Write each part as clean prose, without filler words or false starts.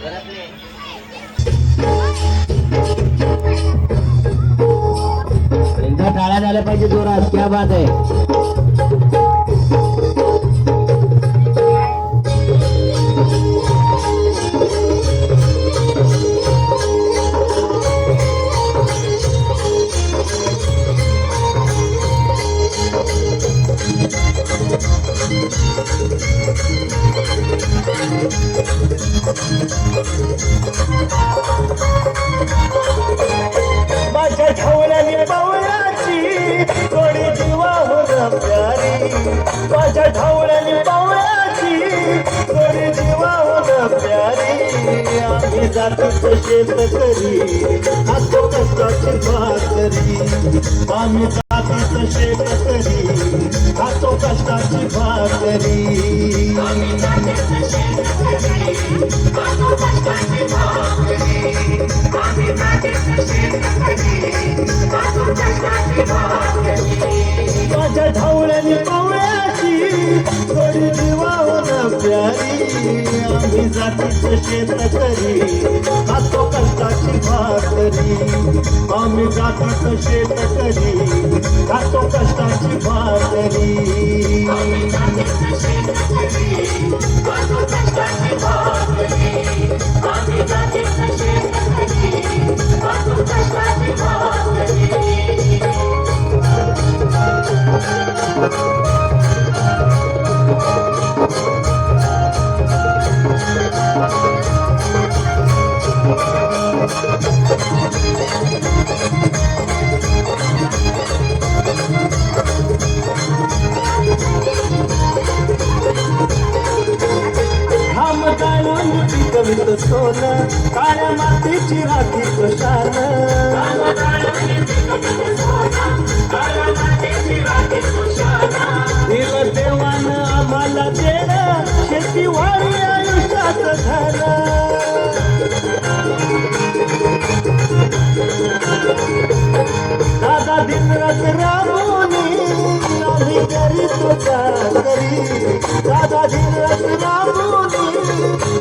एकदा टाळ्या झाल्या पाहिजे जोरात. क्या बात आहे. माझ्या ढवळ्याने पावळ्याची थोडी जीवाहून प्यारी. माझ्या ढवळ्याने पावळ्याची थोडी जीवाहून प्यारी. आम्ही जातीचं शेतकरी हातो कष्टाची भाकरी. आम्ही जातीचं शेतकरी हातो कष्टाची भाकरी. माझ्या ढवळ्याने पावळ्याची थोडी जीवाहून प्यारी. आम्ही जातीचं शेतकरी हातो कष्टाची भाकरी. आम्ही जातीचं शेतकरी हातो कष्टाची भाकरी. कवित सोनं काळ्या मातीची राखी प्रशान. दिलं देवानं आम्हाला देणं शेतीवाडी आयुष्यात धन. दादा दिनरात राबवली आम्ही करीतो चाकरी. दादा दिनरात राबवली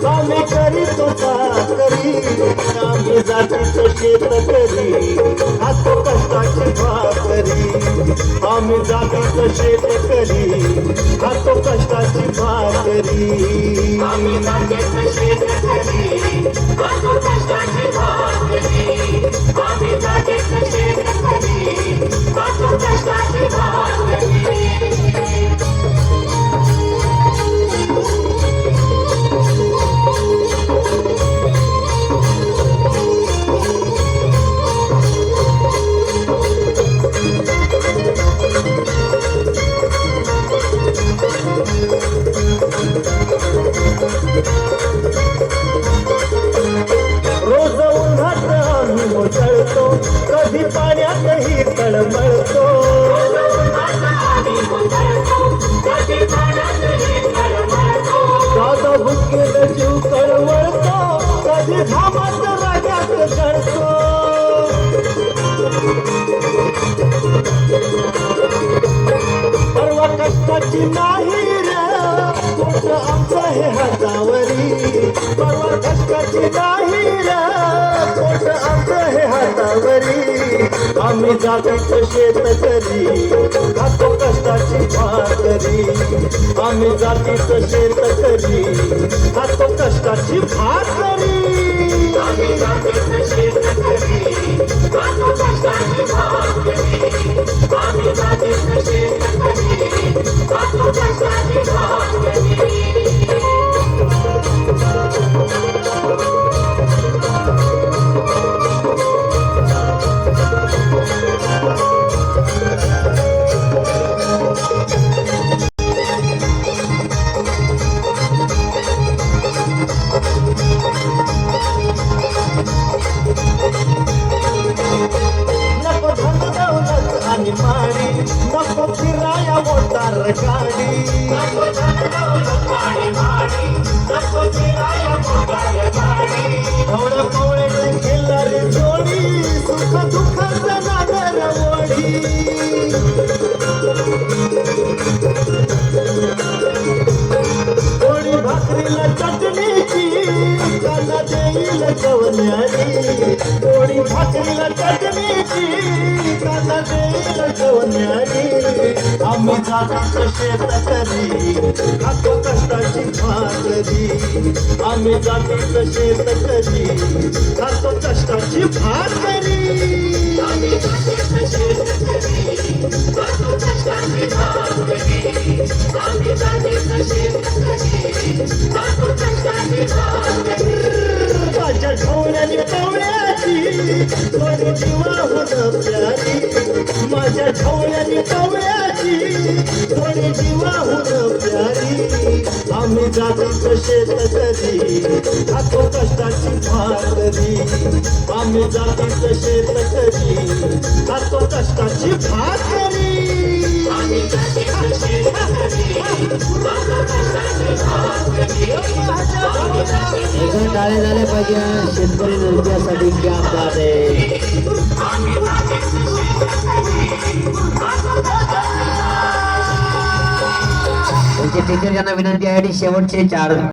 आम्ही करीतो चाकरी. आम्ही जातीचं शेतकरी हातो कष्टाची भाकरी. आम्ही जातीचं शेतकरी हातो कष्टाची भाकरी. आम्ही जातीचं शेतकरी हातो कष्टाची भाकरी. आम्ही जातीचं शेतकरी हातो कष्टाची भाकरी. रोज उन्हात आम्ही मुसळतो कधी पाण्यातही तळमळतो. दादा भुकेल जीव कळवळतो कधी घामात राजात जळतो. परवा कष्टाची नाही रे पोट आमचं हे हातावरी. परवा कष्टाची नाही रे पोट आमचं हे हातावरी. आम्ही जातीचं शेतकरी खातो कष्टाची भाकरी. आम्ही जातीचं शेतकरी खातो कष्टाची भाकरी. आम्ही जातीचं शेतकरी खातो कष्टाची भाकरी. आम्ही जातीचं शेतकरी खातो कष्टाची भाकरी. गवल्यानी पोळी भाकरीला चटणीची कांदा तेल गवल्यानी आम्ही जातो शेत करी खातो कष्टाची भाकरी आम्ही जातो शेत करी खातो कष्टाची भाकरी माझ्या ढोळ्याने पवळ्याची थोडी जीवाहून प्यारी माझ्या ढोळ्याने पवळ्याची थोडी जीवाहून प्यारी आम्ही जातो शेत करी खातो कष्टाची भाकरी आम्ही जातो शेत करी खातो कष्टाची भाकरी एकदा टाळ्या झाल्या पाहिजे शेतकरी नृत्यासाठी. क्या बात आहे. त्यांचे टीचर यांना विनंती आहे शेवटचे 4